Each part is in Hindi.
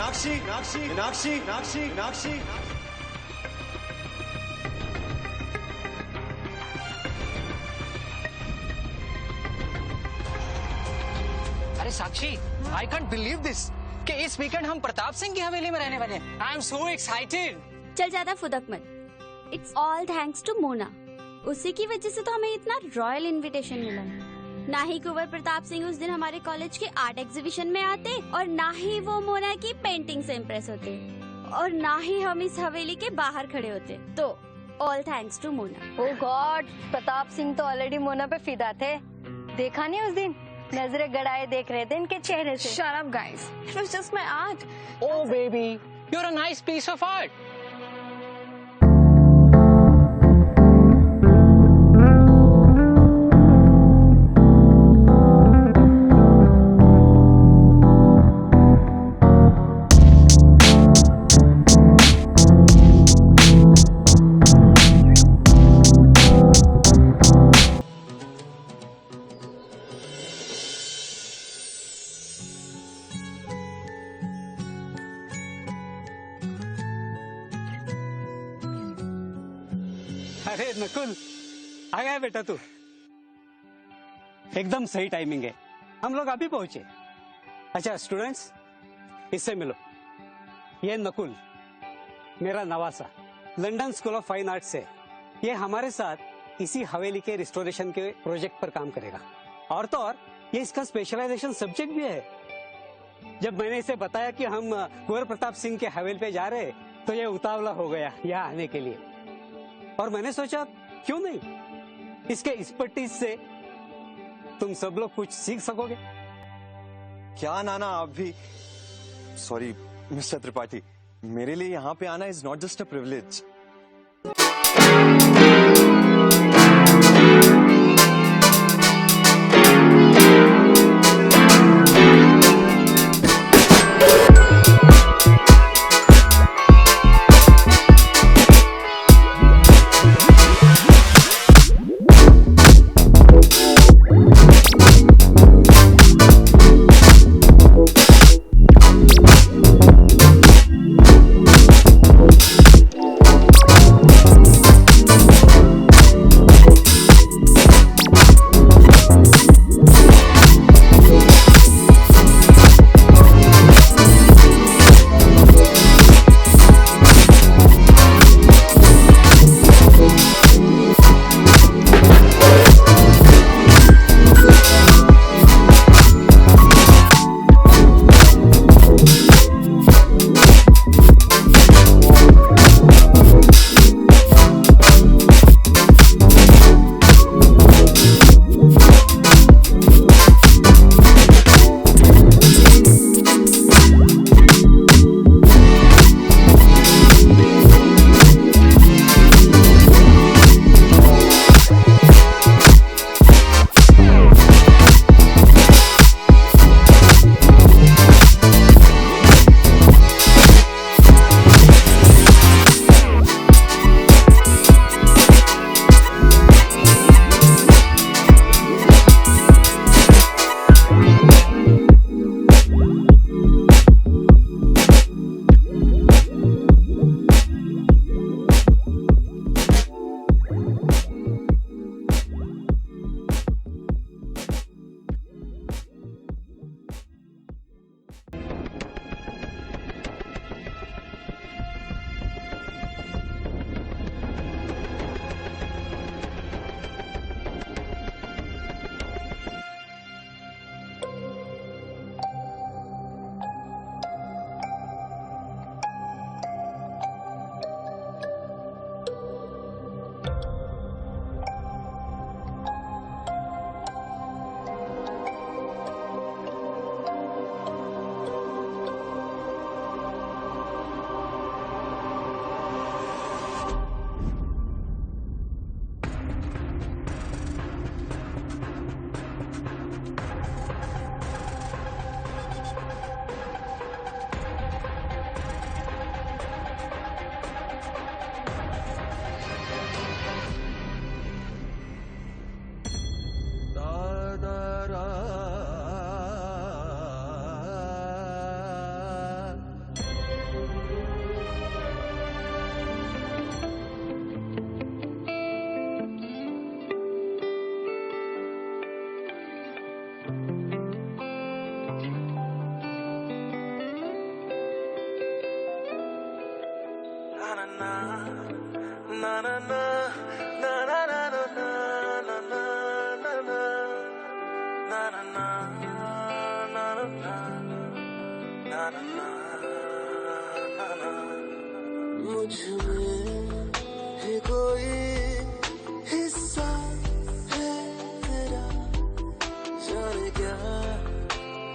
मीनाक्षी मीनाक्षी मीनाक्षी मीनाक्षी मीनाक्षी। अरे साक्षी, आई कांट बिलीव दिस कि इस वीकेंड हम प्रताप सिंह की हवेली में रहने वाले हैं। I am so excited. चल ज्यादा फुदक मत। It's all thanks to Mona. उसी की वजह से तो हमें इतना रॉयल इनविटेशन मिला। ना ही कुंवर प्रताप सिंह उस दिन हमारे कॉलेज के आर्ट एग्जीबिशन में आते और ना ही वो मोना की पेंटिंग से इम्प्रेस होते और ना ही हम इस हवेली के बाहर खड़े होते। तो all thanks to Mona. Oh God, Pratap Singh तो ऑलरेडी मोना पे फिदा थे। देखा नहीं उस दिन नजरें गड़ाए देख रहे थे इनके चेहरे से। Shut up, guys. It was just my art. Oh baby, you're a nice piece of art. अरे नकुल, आ गया बेटा तू। एकदम सही टाइमिंग है, हम लोग अभी पहुंचे। अच्छा स्टूडेंट्स, इससे मिलो। ये नकुल, मेरा नवासा, London school of fine arts से। ये हमारे साथ इसी हवेली के रिस्टोरेशन के प्रोजेक्ट पर काम करेगा। और तो और ये इसका स्पेशलाइजेशन सब्जेक्ट भी है। जब मैंने इसे बताया कि हम कुंवर प्रताप सिंह के हवेली पे जा रहे, तो ये उतावला हो गया यहाँ आने के लिए। और मैंने सोचा क्यों नहीं, इसके एक्सपर्टीज से तुम सब लोग कुछ सीख सकोगे। क्या नाना, आप भी। सॉरी मिस्टर त्रिपाठी, मेरे लिए यहाँ पे आना is not just a privilege.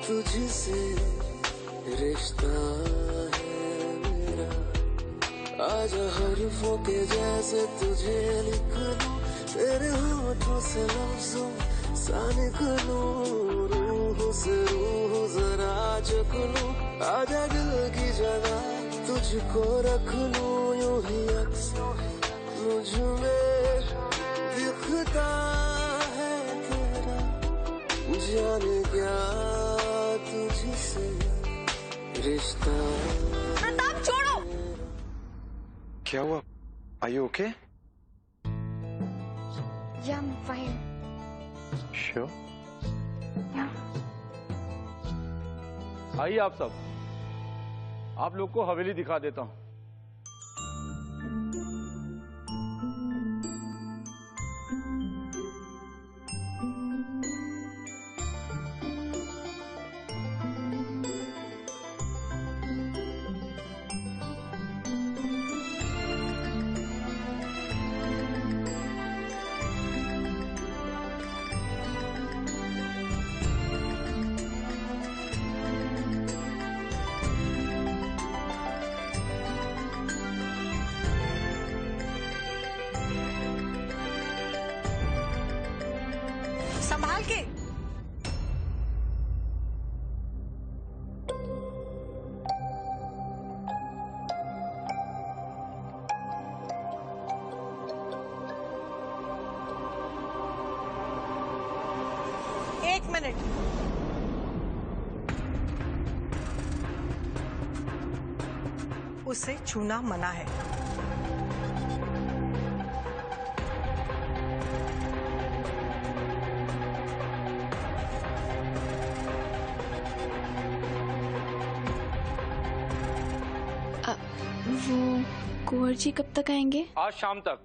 तुझसे रिश्ता है मेरा, आजा हरफों के जैसे तुझे लिख लूं, तेरे होठों से लफ्जों सा निकलूं, रूह से रूह जरा चख लूं, आजा दिल की जगह तुझको रख लूं, यूं ही अक्स मुझ में दिखता है तेरा, जाने क्या तुझसे रिश्ता। प्रताप छोड़ो। क्या हुआ? Are you okay? Yeah, I'm fine. Sure. आइए आप सब, आप लोग को हवेली दिखा देता हूं। संभाल के। एक मिनट। उसे छूना मना है। वो कुंवर जी कब तक आएंगे? आज शाम तक।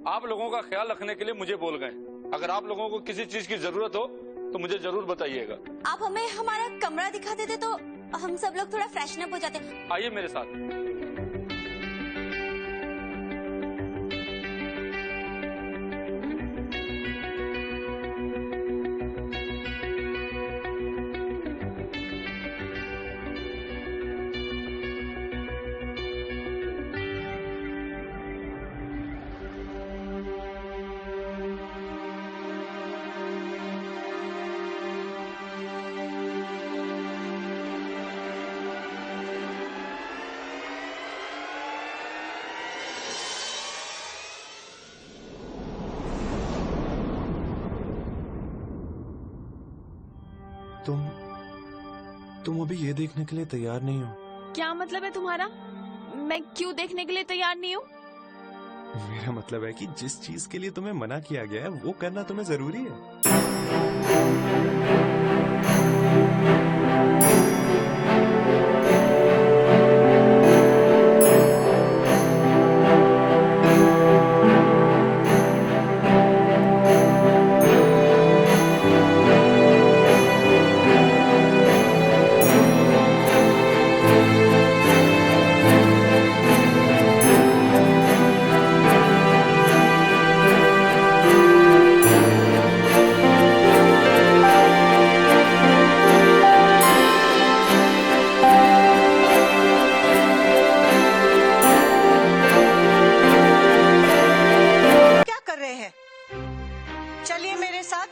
आप लोगों का ख्याल रखने के लिए मुझे बोल गए। अगर आप लोगों को किसी चीज की जरूरत हो तो मुझे जरूर बताइएगा। आप हमें हमारा कमरा दिखा देते तो हम सब लोग थोड़ा फ्रेशनअप हो जाते। आइए मेरे साथ। तुम अभी ये देखने के लिए तैयार नहीं हो? क्या मतलब है तुम्हारा? मैं क्यों देखने के लिए तैयार नहीं हूँ? मेरा मतलब है कि जिस चीज के लिए तुम्हें मना किया गया है वो करना तुम्हें जरूरी है। चलिए मेरे साथ।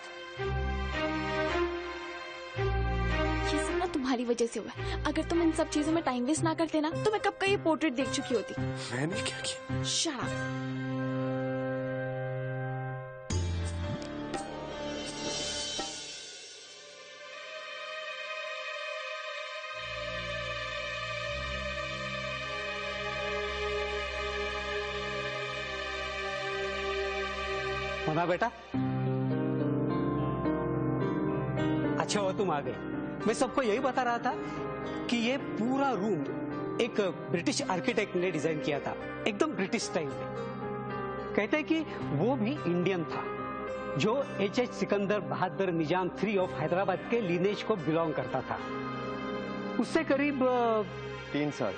ये सब ना तुम्हारी वजह से हुआ है। अगर तुम इन सब चीजों में टाइम वेस्ट ना करते ना तो मैं कब का ये पोर्ट्रेट देख चुकी होती। मैंने क्या किया? Shut up. मोना बेटा, अच्छा हो तुम आ गए। मैं सबको यही बता रहा था कि ये पूरा रूम एक ब्रिटिश आर्किटेक्ट ने डिजाइन किया था, एकदम ब्रिटिश स्टाइल में। कहते हैं कि वो भी इंडियन था, जो H.H. Sikandar Bahadur Nizam 3 of Hyderabad के लीनेज को बिलोंग करता था। उससे करीब 3 साल।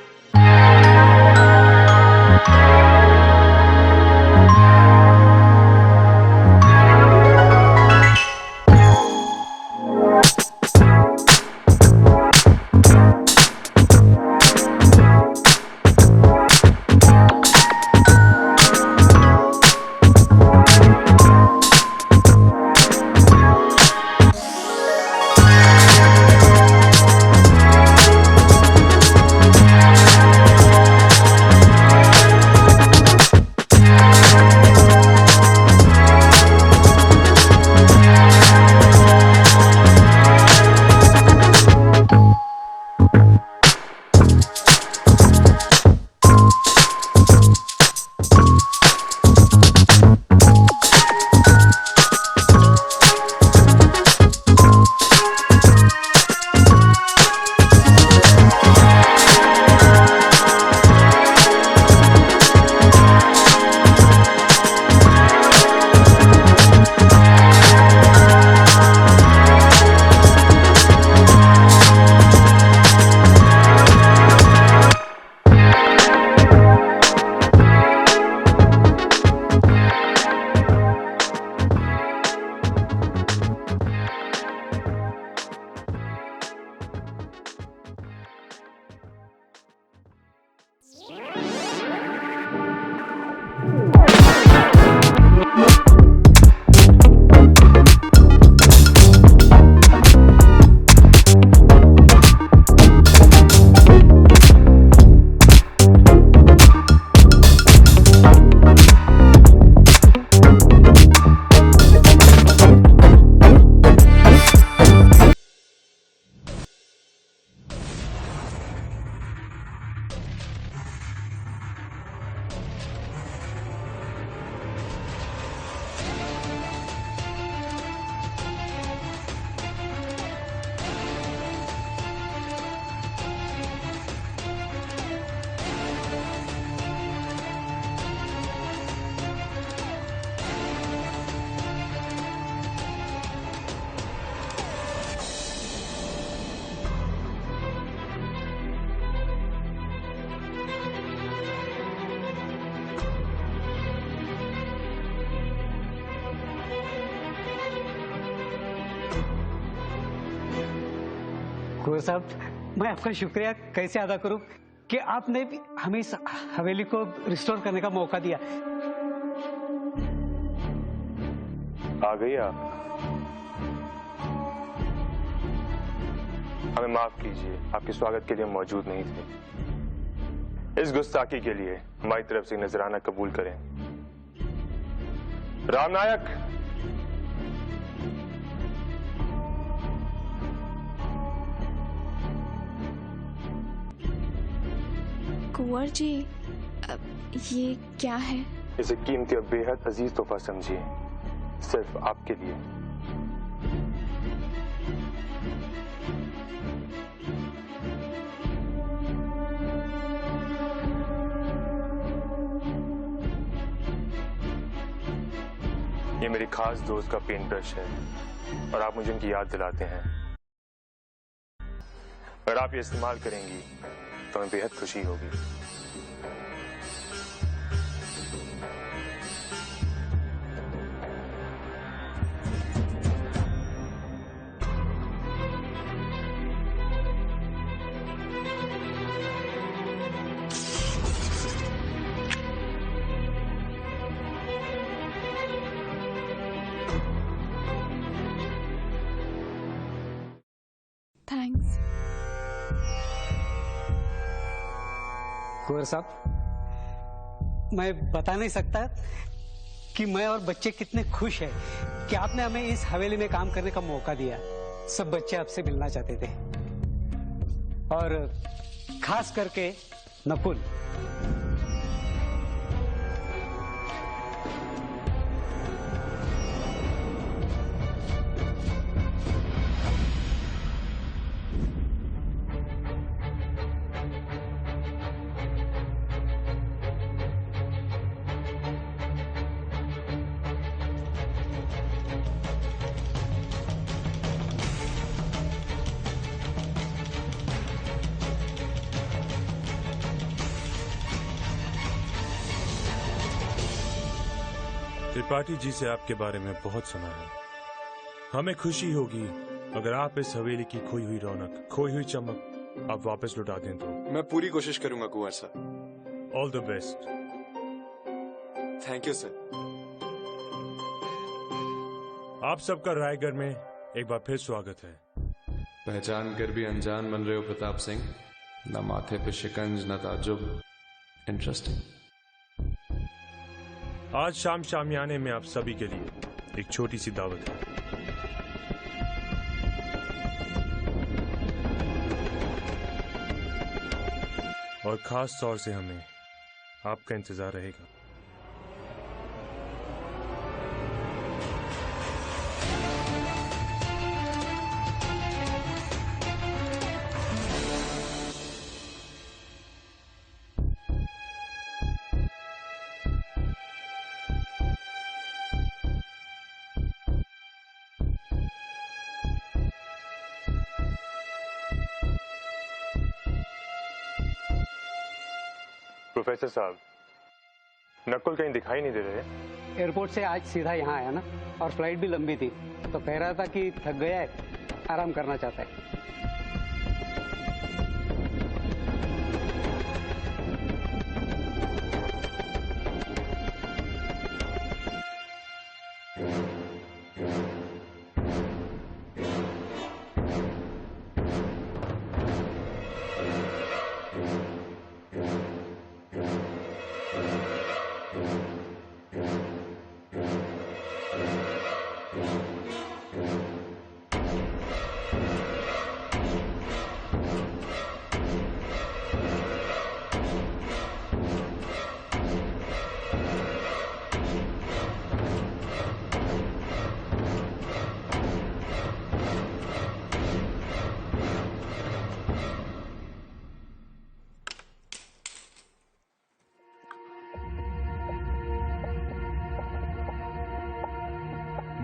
कुंवर साहब, मैं आपका शुक्रिया कैसे अदा करूं कि आपने भी हमें इस हवेली को रिस्टोर करने का मौका दिया। आ गई आप। हमें माफ कीजिए, आपके स्वागत के लिए मौजूद नहीं थे। इस गुस्ताखी के लिए हमारी तरफ से नजराना कबूल करें। राम नायक, कुंवर जी, ये क्या है? इसे कीमती और बेहद अजीज तोहफा समझिए, सिर्फ आपके लिए। ये मेरी खास दोस्त का पेंट ब्रश है और आप मुझे उनकी याद दिलाते हैं। अगर आप ये इस्तेमाल करेंगी तो हमें बेहद खुशी होगी। थैंक्स। कुंवर साहब, मैं बता नहीं सकता कि मैं और बच्चे कितने खुश हैं कि आपने हमें इस हवेली में काम करने का मौका दिया। सब बच्चे आपसे मिलना चाहते थे और खास करके नकुल। त्रिपाठी जी से आपके बारे में बहुत सुना है। हमें खुशी होगी अगर आप इस हवेली की खोई हुई रौनक, खोई हुई चमक आप वापस लौटा दें तो। मैं पूरी कोशिश करूंगा कुंवर साहब। All the best. Thank you sir. आप सबका रायगढ़ में एक बार फिर स्वागत है। पहचान कर भी अनजान बन रहे हो प्रताप सिंह। न माथे पे शिकंज न ताजुब। इंटरेस्टिंग। आज शाम शामियाने में आप सभी के लिए एक छोटी सी दावत है। और खास तौर से हमें आपका इंतजार रहेगा। प्रोफेसर साहब, नकुल कहीं दिखाई नहीं दे रहे। एयरपोर्ट से आज सीधा यहाँ आया ना, और फ्लाइट भी लंबी थी, तो कह रहा था कि थक गया है, आराम करना चाहता है।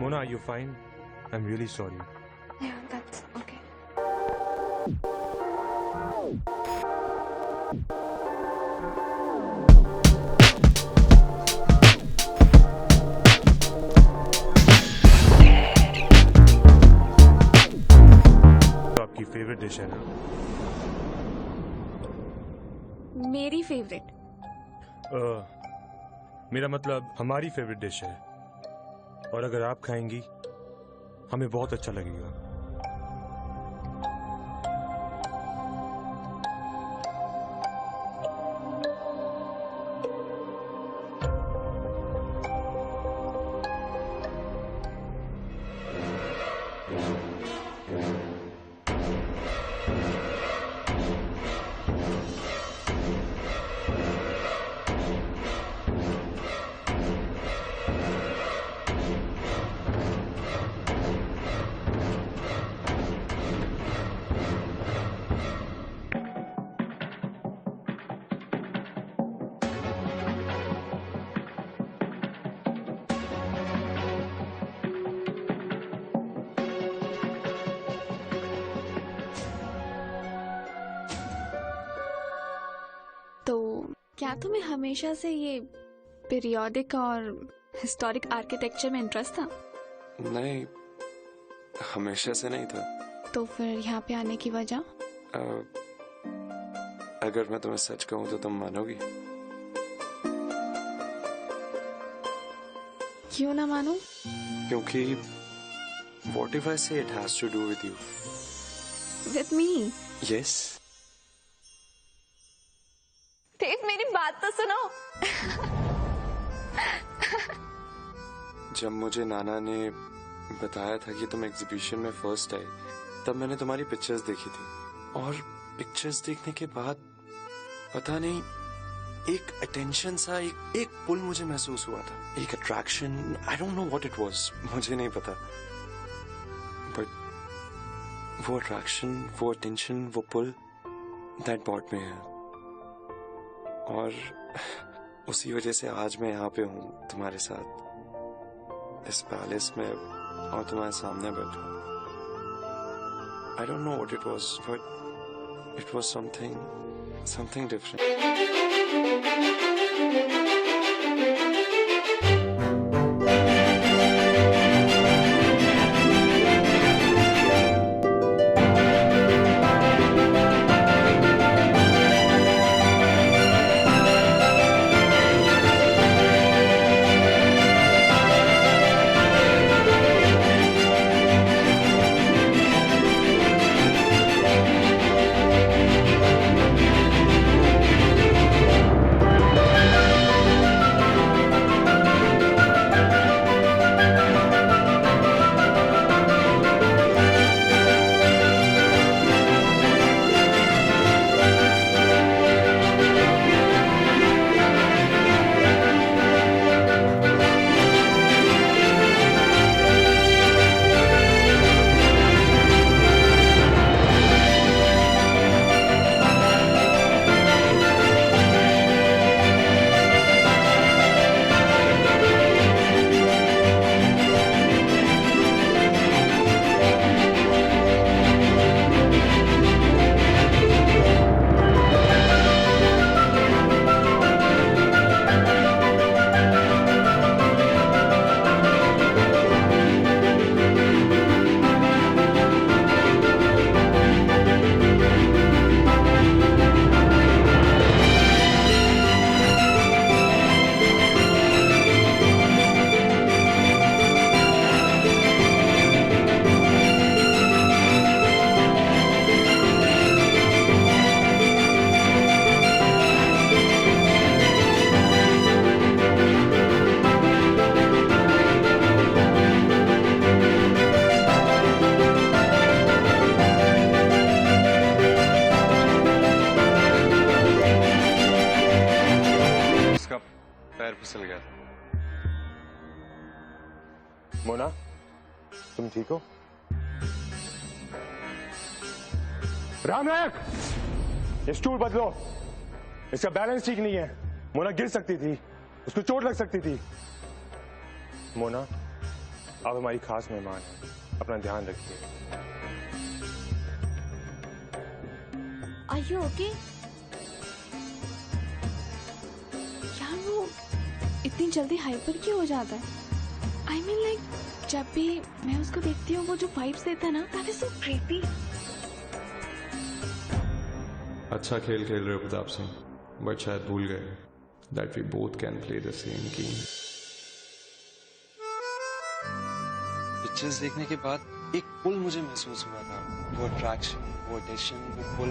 Mona, are you fine? I'm really sorry. Yeah, that's okay. तो आपकी फेवरेट डिश है ना? मेरी फेवरेट। मेरा मतलब हमारी फेवरेट डिश है, और अगर आप खाएंगी हमें बहुत अच्छा लगेगा। क्या तुम्हें हमेशा से ये पीरियोडिक और हिस्टोरिक आर्किटेक्चर में इंटरेस्ट था? नहीं, हमेशा से नहीं था। तो फिर यहाँ पे आने की वजह? अगर मैं तुम्हें सच कहूँ तो तुम मानोगी? क्यों ना मानूं? क्योंकि what if I say it has to do with you? With me? Yes. देव, मेरी बात तो सुनो। जब मुझे नाना ने बताया था कि तुम एग्जीबिशन में फर्स्ट आई, तब मैंने तुम्हारी पिक्चर्स देखी थी, और पिक्चर्स देखने के बाद पता नहीं एक अटेंशन सा, एक पुल मुझे महसूस हुआ था, एक attraction. I don't know what it was, मुझे नहीं पता, बट वो अट्रैक्शन, वो अटेंशन, वो पुल, दैट बॉट मी है। और उसी वजह से आज मैं यहाँ पे हूँ तुम्हारे साथ इस पैलेस में, और तुम्हारे सामने बैठा हूँ। I don't know what it was, but it was something different. पैर फिसल गया था। मोना, तुम ठीक हो? रामनायक, ये स्टूल बदलो, इसका बैलेंस ठीक नहीं है। मोना गिर सकती थी, उसको चोट लग सकती थी। मोना, आप हमारी खास मेहमान हैं, अपना ध्यान रखिए। Are you okay? यार वो इतनी जल्दी हाइपर क्यों हो जाता है? I mean like जब भी मैं उसको देखती हूँ वो जो वाइब्स देता है ना, that is so creepy. अच्छा खेल खेल रहे हो प्रताप सिंह, बट शायद भूल गए that we both can play the same game. Pictures देखने के बाद एक पुल मुझे महसूस हुआ था, वो अट्रैक्शन, वो अटेंशन, वो pull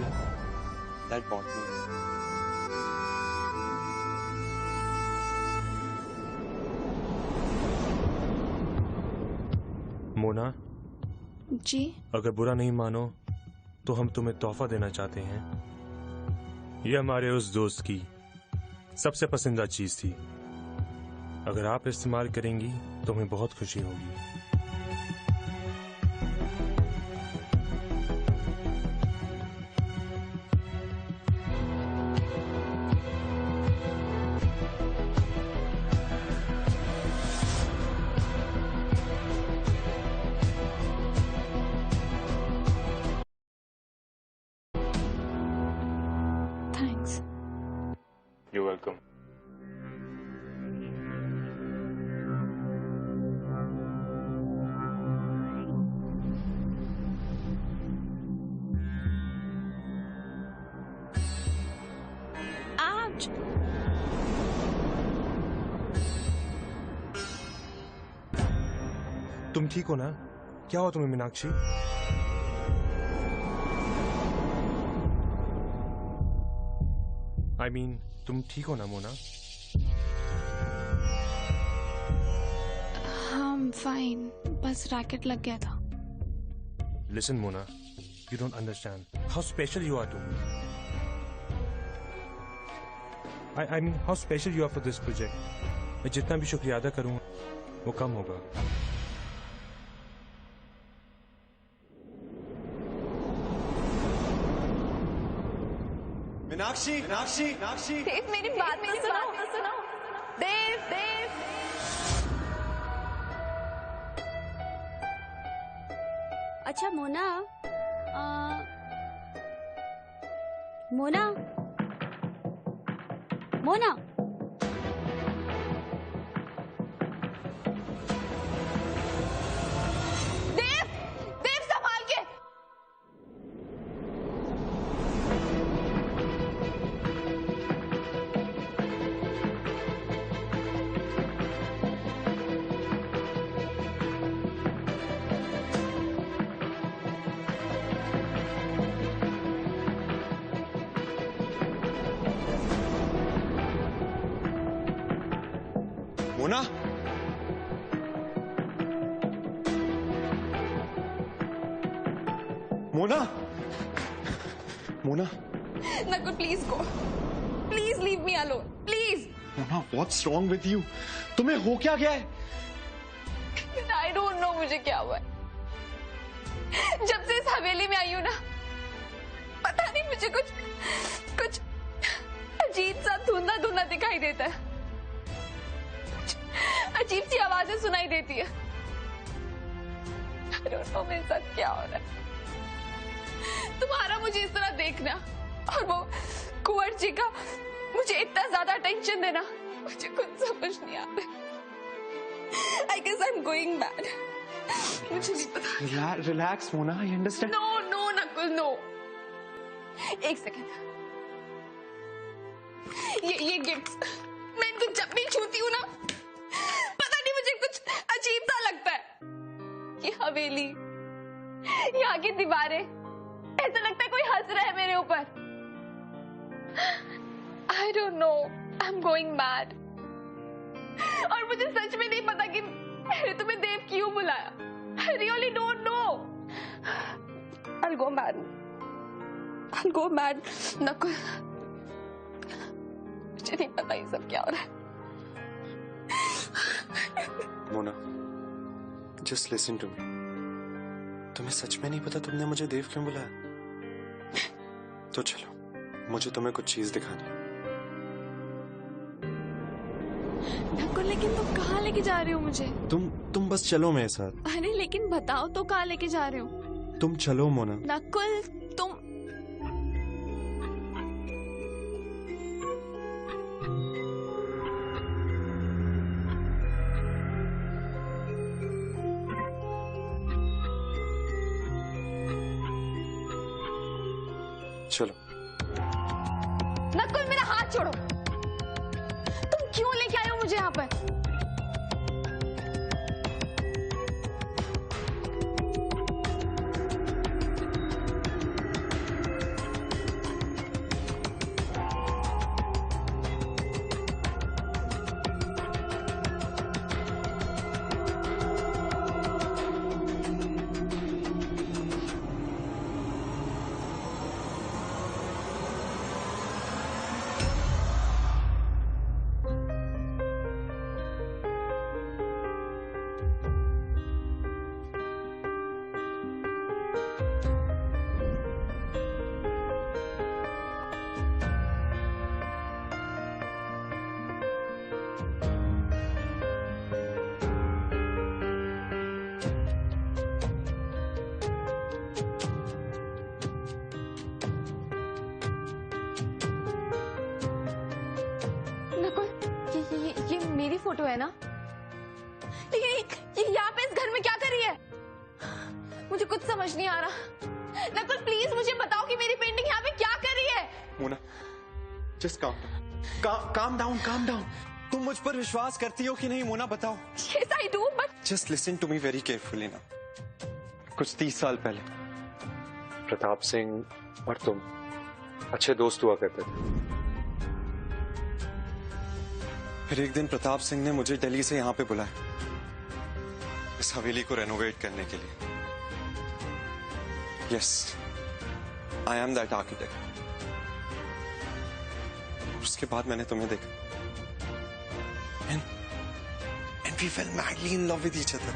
that bought me. Mona ji? अगर बुरा नहीं मानो तो हम तुम्हें तोहफा देना चाहते हैं। ये हमारे उस दोस्त की सबसे पसंदीदा चीज थी। अगर आप इस्तेमाल करेंगी तो हमें बहुत खुशी होगी। थैंक्स। You're welcome. Ouch! तुम ठीक हो ना? क्या हुआ तुम्हें मीनाक्षी? I mean, तुम ठीक हो ना मोना? I'm fine. बस रैकेट लग गया था। Listen Mona, you don't understand how special you are to me. I mean how special you are for this project. मैं जितना भी शुक्रिया अदा करूँगा वो कम होगा। मीनाक्षी, मीनाक्षी, मीनाक्षी। देव मेरी बात तो सुनो। देव देव अच्छा मोना, मोना, मोना, देव देव संभाल के। Mona, Mona, Mona, Nakul please go, please leave me alone, please. Mona, what's wrong with you? तुम्हें हो क्या गया है? आई डोंट नो मुझे क्या हुआ है। जब से इस हवेली में आई हूं ना, पता नहीं मुझे कुछ अजीब सा धुंधला धुंधला दिखाई देता है। अजीब सी आवाजें सुनाई देती है। I don't know मेरे साथ क्या हो रहा है। तुम्हारा मुझे इस तरह देखना और वो कुंवर जी का मुझे इतना ज्यादा टेंशन देना, मुझे कुछ समझ नहीं आ रहा। I guess I'm going mad. मुझे नहीं पता। Relax Mona, I understand. No Nakul no. एक सेकंड। ये गिफ्ट मैं इनको जब भी छूती हूँ ना, पता नहीं मुझे कुछ अजीब सा लगता है। ये हवेली, यहाँ की दीवारें, ऐसा लगता है कोई हंस रहा है मेरे ऊपर। I don't know, I'm going mad. और मुझे सच में नहीं पता कि मैंने तुम्हें देव क्यों बुलाया। I really don't know. I'll go mad. I'll go mad. Nakul, मुझे नहीं पता ये सब क्या हो रहा है। Mona, just listen to me. तुम्हें सच में नहीं पता तुमने मुझे देव क्यों बुलाया? तो चलो, मुझे तुम्हें कुछ चीज दिखानी है। नकुल, लेकिन तुम कहाँ लेके जा रहे हो मुझे? तुम बस चलो मेरे साथ। अरे लेकिन बताओ तो कहाँ लेके जा रहे हो? तुम चलो मोना। नकुल, तुम चलो। नकुल मेरा हाथ छोड़ो। तुम क्यों लेके आए हो मुझे यहाँ पे? ये मेरी फोटो है ना? ये यहाँ पे इस घर में क्या कर रही है? मुझे कुछ समझ नहीं आ रहा। नकुल प्लीज मुझे बताओ कि मेरी पेंटिंग यहाँ पे क्या कर रही है? Mona, just calm down. तुम मुझ पर विश्वास करती हो कि नहीं मोना, बताओ। Yes I do, but just listen to me very carefully ना। कुछ 30 साल पहले प्रताप सिंह और तुम अच्छे दोस्त हुआ करते थे। फिर एक दिन प्रताप सिंह ने मुझे दिल्ली से यहाँ पे बुलाया इस हवेली को रेनोवेट करने के लिए। Yes, I am that architect. उसके बाद मैंने तुम्हें देखा and we fell madly in love with each other.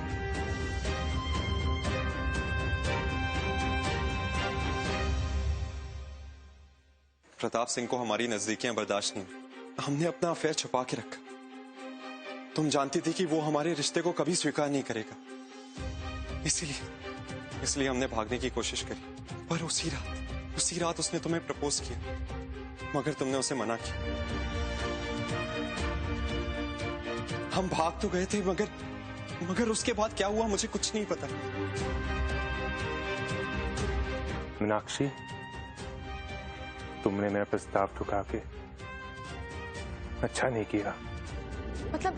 Pratap Singh को हमारी नजदीकियां बर्दाश्त नहीं, हमने अपना अफेयर छुपा के रखा। तुम जानती थी कि वो हमारे रिश्ते को कभी स्वीकार नहीं करेगा, इसलिए हमने भागने की कोशिश करी। पर उसी रात उसने तुम्हें प्रपोज किया, मगर तुमने उसे मना किया। हम भाग तो गए थे, मगर उसके बाद क्या हुआ मुझे कुछ नहीं पता। मीनाक्षी, तुमने मेरा प्रस्ताव ठुकरा के अच्छा नहीं किया। मतलब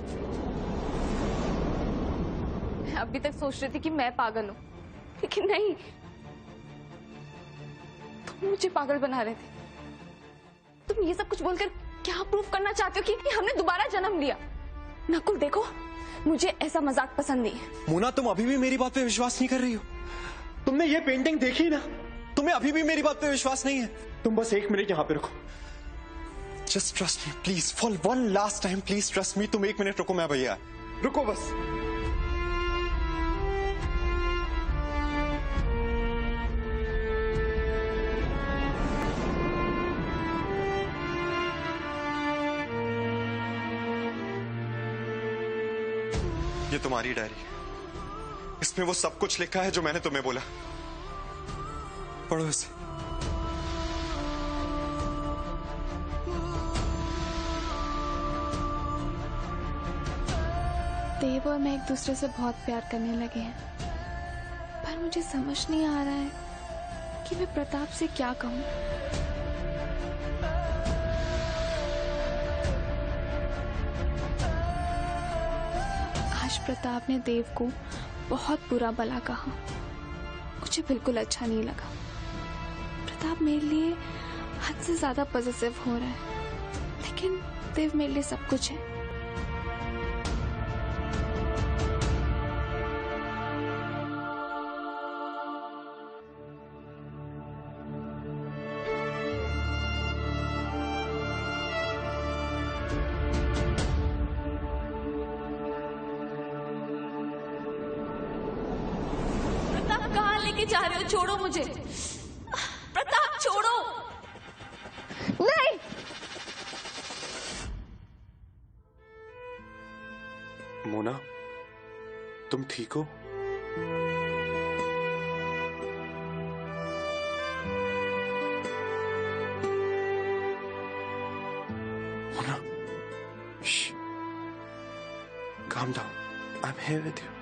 मैं अभी तक सोच रही थी कि मैं पागल हूँ, लेकिन नहीं, तुम मुझे पागल बना रहे थे। तुम ये सब कुछ बोलकर क्या प्रूफ करना चाहते हो कि हमने दोबारा जन्म लिया? नकुल देखो, मुझे ऐसा मजाक पसंद नहीं है। मोना, तुम अभी भी मेरी बात पे विश्वास नहीं कर रही हो। तुमने ये पेंटिंग देखी ना, तुम्हें अभी भी मेरी बात पे विश्वास नहीं है। तुम बस 1 मिनट यहाँ पे रुको। Just trust me please, for one last time please trust me. तुम 1 मिनट रुको, मैं भैया रुको बस। ये तुम्हारी डायरी है, इसमें वो सब कुछ लिखा है जो मैंने तुम्हें बोला। पढ़ो इसे। देव और मैं एक दूसरे से बहुत प्यार करने लगे हैं, पर मुझे समझ नहीं आ रहा है कि मैं प्रताप से क्या कहूं। आज प्रताप ने देव को बहुत बुरा भला कहा, मुझे बिल्कुल अच्छा नहीं लगा। प्रताप मेरे लिए हद से ज्यादा पॉजिटिव हो रहा है, लेकिन देव मेरे लिए सब कुछ है। लेके जा रहे हो? छोड़ो मुझे प्रताप, छोड़ो। नहीं, मोना, तुम ठीक हो? Mona, calm down. I'm here with you.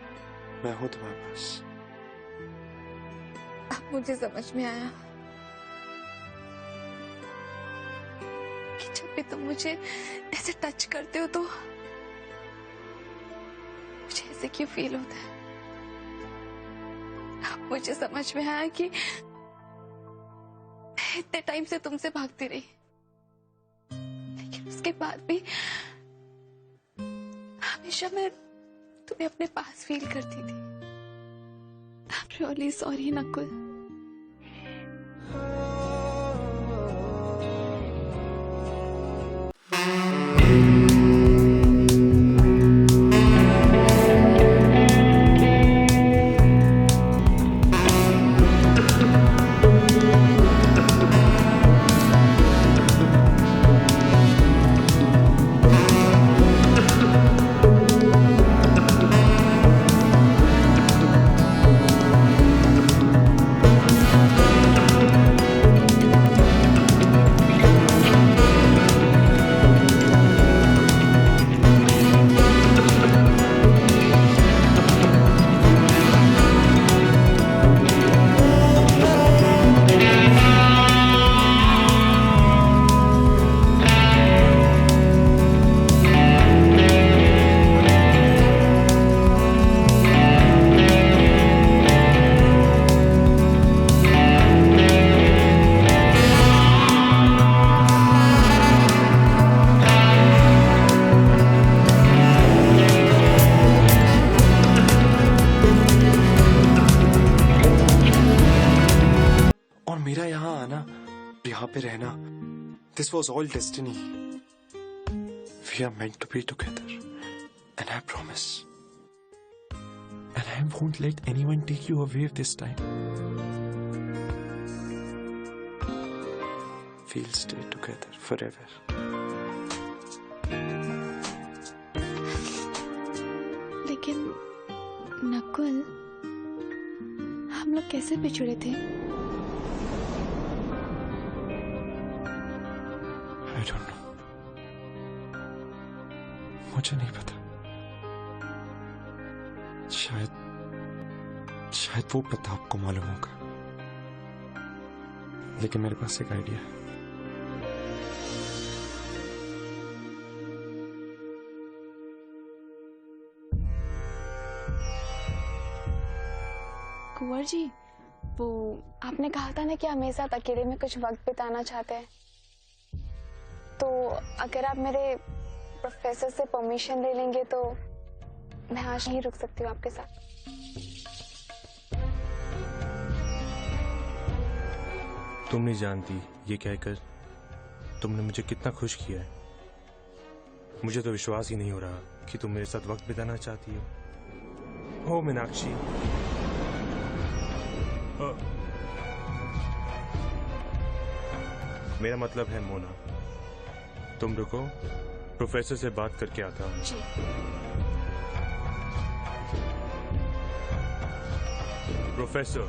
मैं हूं तुम्हारे पास। अब मुझे समझ में आया तुम मुझे ऐसे टच करते हो तो मुझे ऐसे क्यों फील होता है। अब मुझे समझ में आया कि मैं इतने टाइम से तुमसे भागती रही, लेकिन उसके बाद भी हमेशा मैं तुम्हें अपने पास फील करती थी। I'm really sorry, Nakul. और मेरा यहाँ आना, यहाँ पे रहना, this was all destiny. We are meant to be together, and I promise. And I won't let anyone take you away this time. We'll stay together forever. लेकिन नकुल, हम लोग कैसे बिछड़े थे? I don't know. मुझे नहीं पता। शायद वो प्रताप को मालूम होगा, लेकिन मेरे पास एक आइडिया है। कुंवर जी, वो आपने कहा था ना कि आप मेरे साथ अकेले में कुछ वक्त बिताना चाहते हैं, तो अगर आप मेरे प्रोफेसर से परमिशन ले लेंगे तो मैं आज नहीं रुक सकती हूँ आपके साथ। तुम नहीं जानती ये कहकर तुमने मुझे कितना खुश किया है। मुझे तो विश्वास ही नहीं हो रहा कि तुम मेरे साथ वक्त बिताना चाहती हो। ओ मीनाक्षी, मेरा मतलब है मोना। तुम रुको, प्रोफेसर से बात करके आता हूँ। प्रोफेसर,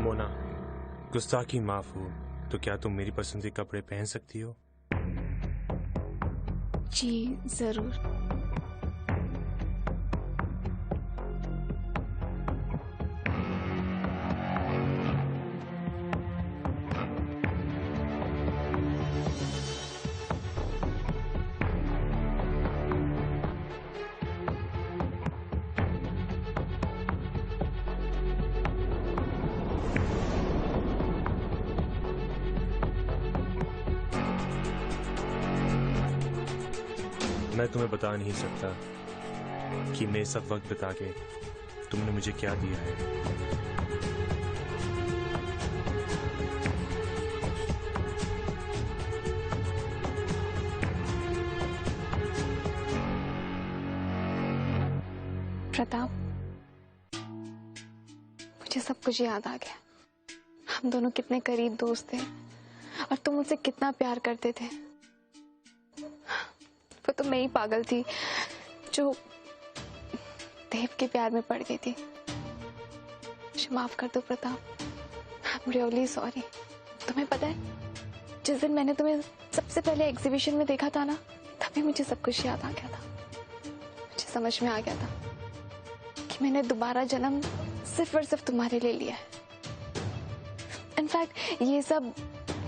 मोना, गुस्ताखी माफ हो तो क्या तुम मेरी पसंद के कपड़े पहन सकती हो? जी जरूर। मैं तुम्हें बता नहीं सकता कि मेरे साथ वक्त बिता के तुमने मुझे क्या दिया है। प्रताप, मुझे सब कुछ याद आ गया। हम दोनों कितने करीब दोस्त थे और तुम मुझसे कितना प्यार करते थे। वो तो मैं ही पागल थी जो देव के प्यार में पड़ गई थी। मुझे माफ कर दो प्रताप। I'm really sorry। तुम्हें पता है, जिस दिन मैंने तुम्हें सबसे पहले एग्जीबिशन में देखा था ना, तभी मुझे सब कुछ याद आ गया था। मुझे समझ में आ गया था कि मैंने दोबारा जन्म सिर्फ और सिर्फ तुम्हारे लिए लिया है। इनफैक्ट ये सब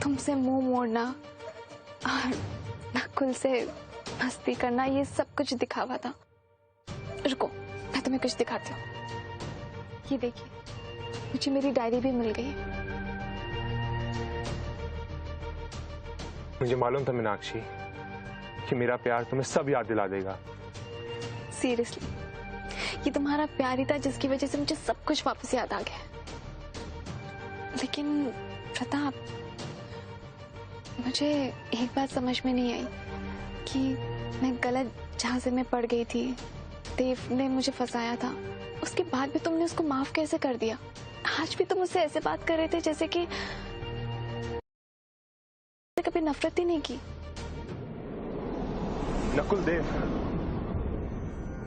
तुमसे मुंह मोड़ना और नकुल से मस्ती करना, ये सब कुछ दिखावा था। रुको, मैं तुम्हें कुछ दिखाती हूँ। ये देखिए, मुझे मेरी डायरी भी मिल गई है। मुझे मालूम था मीनाक्षी कि मेरा प्यार तुम्हें सब याद दिला देगा। सीरियसली, ये तुम्हारा प्यार ही था जिसकी वजह से मुझे सब कुछ वापस याद आ गया। लेकिन प्रताप, मुझे एक बात समझ में नहीं आई कि मैं गलत झांसे में पड़ गई थी। देव ने मुझे फंसाया था, उसके बाद भी तुमने उसको माफ कैसे कर दिया? आज भी तुम उससे ऐसे बात कर रहे थे जैसे कि कभी नफरत ही नहीं की। नकुल देव,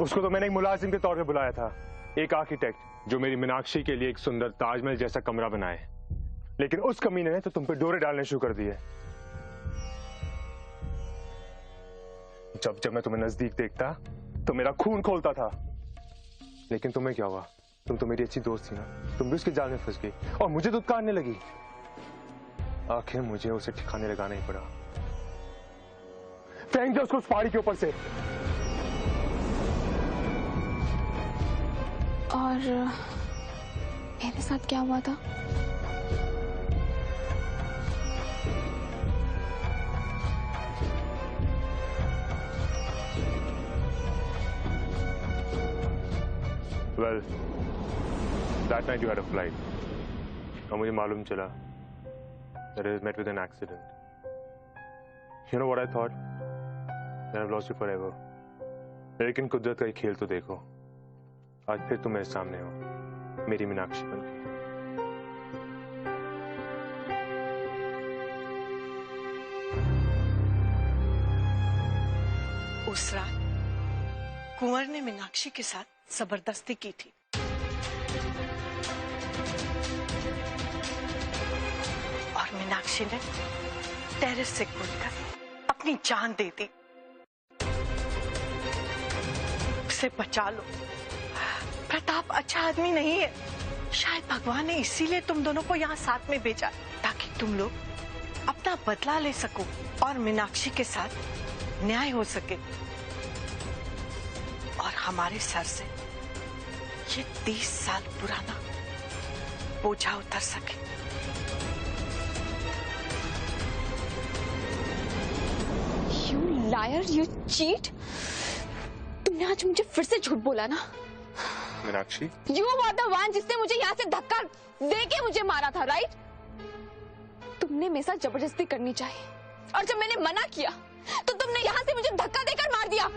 उसको तो मैंने एक मुलाजिम के तौर पे बुलाया था, एक आर्किटेक्ट जो मेरी मीनाक्षी के लिए एक सुंदर ताजमहल जैसा कमरा बनाए। लेकिन उस कमीने ने तो तुम पे डोरे डालने शुरू कर दिए। जब जब मैं तुम्हें नजदीक देखता तो मेरा खून खोलता था। लेकिन तुम्हें क्या हुआ? तुम तो मेरी अच्छी दोस्त थी ना, तुम भी उसके जाल में फंस गई और मुझे दुत्कारने लगी। आखिर मुझे उसे ठिकाने लगाना ही पड़ा। फेंक दो उसको उस पहाड़ी के ऊपर से। और मेरे साथ क्या हुआ था? Well, that night you had a flight. और मुझे मालूम चला that it met with an accident. You know what I thought? That I've lost you forever. लेकिन कुदरत का एक खेल तो देखो, आज फिर तुम मेरे सामने हो, मेरी मीनाक्षी बनके। उस रात कुंवर ने मीनाक्षी के साथ जबरदस्ती की थी। और मीनाक्षी ने टेरेस से कूदकर अपनी जान दे दी। उसे बचा लो। प्रताप अच्छा आदमी नहीं है। शायद भगवान ने इसीलिए तुम दोनों को यहाँ साथ में भेजा, ताकि तुम लोग अपना बदला ले सको और मीनाक्षी के साथ न्याय हो सके और हमारे सर से ये 30 साल पुराना बोझा उतर सके। You liar, you cheat! तुमने आज मुझे फिर से झूठ बोला ना? Meenakshi, You were the one जिसने मुझे यहाँ से धक्का देके मुझे मारा था, राइट? तुमने मेरे साथ जबरदस्ती करनी चाहिए, और जब मैंने मना किया तो तुमने यहाँ से मुझे धक्का देकर मार दिया।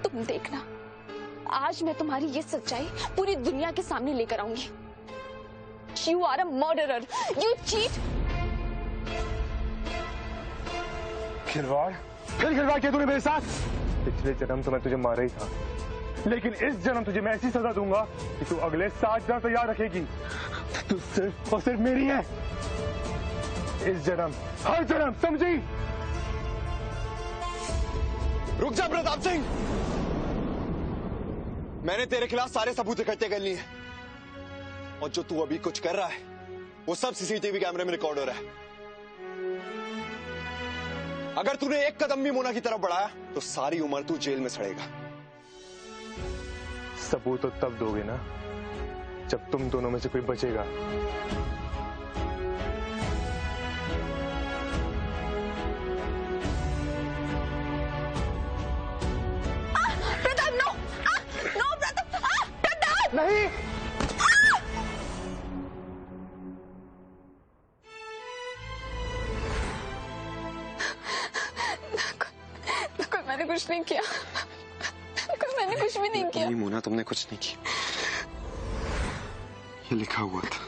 तुम देखना, आज मैं तुम्हारी ये सच्चाई पूरी दुनिया के सामने लेकर आऊंगी। You are a murderer. You cheat. खिलवाड़? फिर खिलवाड़ किया तूने मेरे साथ? पिछले जन्म तो मैं तुझे मार रही था, लेकिन इस जन्म तुझे मैं ऐसी सजा दूंगा कि तू अगले 7 जन्म तैयार रखेगी। तू सिर्फ और सिर्फ मेरी है। इस जन्म, हर जन्म, समझी? रुक जा प्रताप सिंह, मैंने तेरे खिलाफ सारे सबूत इकट्ठे कर लिए हैं, और जो तू अभी कुछ कर रहा है वो सब सीसीटीवी कैमरे में रिकॉर्ड हो रहा है। अगर तूने एक कदम भी मोना की तरफ बढ़ाया तो सारी उम्र तू जेल में सड़ेगा। सबूत तो तब दोगे ना जब तुम दोनों में से कोई बचेगा। प्रताप, नो! नो प्रताप! प्रताप! नहीं! मैंने कुछ नहीं किया। मैंने कुछ भी नहीं किया। नहीं मोना, तुमने कुछ नहीं किया। ये लिखा हुआ था।